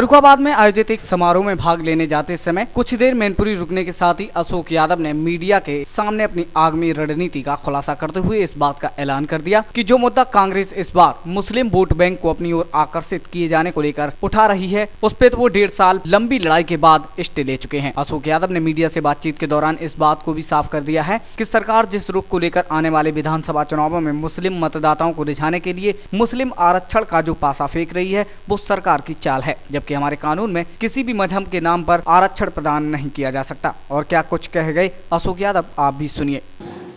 फर्रुखाबाद में आयोजित एक समारोह में भाग लेने जाते समय कुछ देर मैनपुरी रुकने के साथ ही अशोक यादव ने मीडिया के सामने अपनी आगामी रणनीति का खुलासा करते हुए इस बात का ऐलान कर दिया कि जो मुद्दा कांग्रेस इस बार मुस्लिम वोट बैंक को अपनी ओर आकर्षित किए जाने को लेकर उठा रही है, उस पे तो वो 1.5 साल लंबी लड़ाई के बाद स्टे ले चुके हैं। अशोक यादव ने मीडिया से बातचीत के दौरान इस बात को भी साफ कर दिया है कि सरकार जिस रुख को लेकर आने वाले विधानसभा चुनावों में मुस्लिम मतदाताओं को रिझाने के लिए मुस्लिम आरक्षण का जो पासा फेंक रही है वो सरकार की चाल है, जबकि हमारे कानून में किसी भी मजहब के नाम पर आरक्षण प्रदान नहीं किया जा सकता। और क्या कुछ कह गए अशोक यादव, आप भी सुनिए।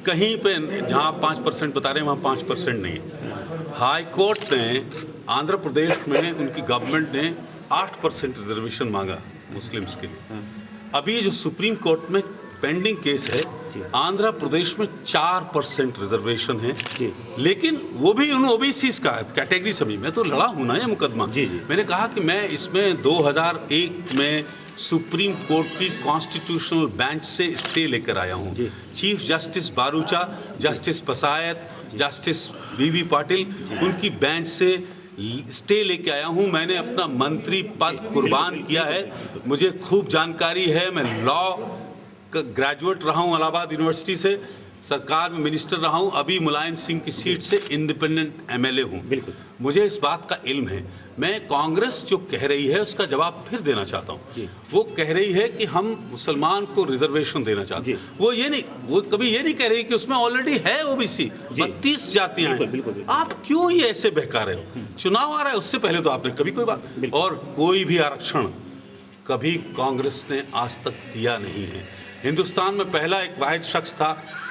कहीं पे जहाँ 5% बता रहे हैं वहाँ 5% नहीं है। हाई कोर्ट ने आंध्र प्रदेश में उनकी गवर्नमेंट ने 8% रिजर्वेशन मांगा मुस्लिम्स के लिए। अभी जो सुप्रीम कोर्ट में पेंडिंग केस है, आंध्र प्रदेश में 4% रिजर्वेशन है, लेकिन वो भी उन ओबीसीज का कैटेगरी सभी में तो लड़ा हूँ ना ये मुकदमा। मैंने कहा कि मैं इसमें 2001 में सुप्रीम कोर्ट की कॉन्स्टिट्यूशनल बेंच से स्टे लेकर आया हूँ। Chief justice Bharucha, justice Pasayat, justice B V Patil, उनकी बेंच से स्टे लेके आया हूँ। मैंने अपना मंत्री पद कुर्बान किया है, मुझे खूब जानकारी है। मैं लॉ का ग्रेजुएट रहा हूँ इलाहाबाद यूनिवर्सिटी से, सरकार में मिनिस्टर रहा हूँ, अभी मुलायम सिंह की सीट से इंडिपेंडेंट एमएलए हूँ। बिल्कुल मुझे इस बात का इल्म है। मैं कांग्रेस जो कह रही है उसका जवाब फिर देना चाहता हूँ। वो कह रही है कि हम मुसलमान को रिजर्वेशन देना चाहते हैं। वो कभी ये नहीं कह रही कि उसमें ऑलरेडी है ओबीसी, 32 जातियां हैं। आप क्यों ये ऐसे बहका रहे हो? चुनाव आ रहा है, उससे पहले तो आपने कभी कोई बात और कोई भी आरक्षण कभी कांग्रेस ने आज तक दिया नहीं है। हिंदुस्तान में पहला एक वाहिद शख्स था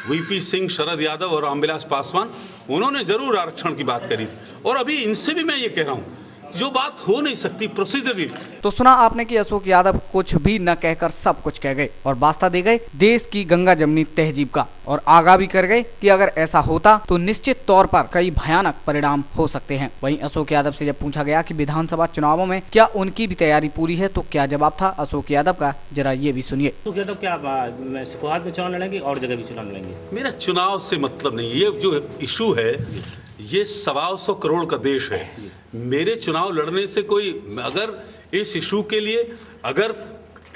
वीपी सिंह, शरद यादव और रामविलास पासवान, उन्होंने जरूर आरक्षण की बात करी थी। और अभी इनसे भी मैं ये कह रहा हूँ, जो बात हो नहीं सकती प्रोसीजरली। तो सुना आपने कि अशोक यादव कुछ भी न कहकर सब कुछ कह गए और वास्ता दे गए देश की गंगा जमनी तहजीब का, और आगाह भी कर गए कि अगर ऐसा होता तो निश्चित तौर पर कई भयानक परिणाम हो सकते हैं। वहीं अशोक यादव से जब पूछा गया कि विधानसभा चुनावों में क्या उनकी भी तैयारी पूरी है, तो क्या जवाब था अशोक यादव का, जरा ये भी सुनिए। अशोक यादव क्या शुरुआत में चुनाव लड़ेंगे और जगह भी चुनाव लड़ेंगे? मेरा चुनाव से मतलब नहीं। ये जो इशू है, ये 125 करोड़ का देश है। मेरे चुनाव लड़ने से कोई, अगर इस इशू के लिए, अगर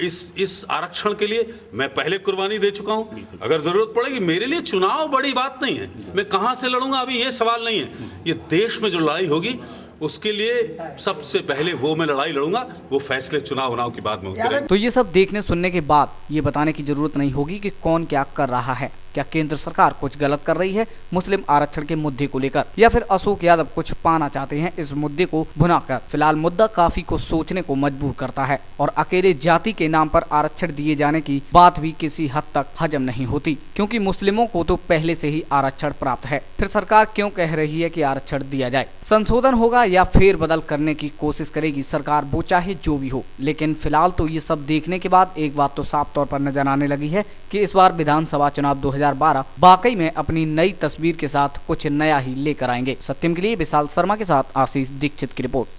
इस आरक्षण के लिए मैं पहले कुर्बानी दे चुका हूं, अगर जरूरत पड़ेगी, मेरे लिए चुनाव बड़ी बात नहीं है। मैं कहां से लड़ूंगा अभी ये सवाल नहीं है। ये देश में जो लड़ाई होगी उसके लिए सबसे पहले वो मैं लड़ाई लड़ूंगा, वो फैसले चुनाव के बाद में होते रहेंगे। तो ये सब देखने सुनने के बाद ये बताने की जरूरत नहीं होगी कि कौन क्या कर रहा है। क्या केंद्र सरकार कुछ गलत कर रही है मुस्लिम आरक्षण के मुद्दे को लेकर, या फिर अशोक यादव कुछ पाना चाहते हैं इस मुद्दे को भुनाकर? फिलहाल मुद्दा काफी को सोचने को मजबूर करता है और अकेले जाति के नाम पर आरक्षण दिए जाने की बात भी किसी हद तक हजम नहीं होती, क्योंकि मुस्लिमों को तो पहले से ही आरक्षण प्राप्त है। फिर सरकार क्यों कह रही है कि आरक्षण दिया जाए? संशोधन होगा या फेर बदल करने की कोशिश करेगी सरकार, वो चाहे जो भी हो। लेकिन फिलहाल तो ये सब देखने के बाद एक बात तो साफ तौर पर नजर आने लगी है कि इस बार विधानसभा चुनाव 2012 वाकई में अपनी नई तस्वीर के साथ कुछ नया ही लेकर आएंगे। सत्यम के लिए विशाल शर्मा के साथ आशीष दीक्षित की रिपोर्ट।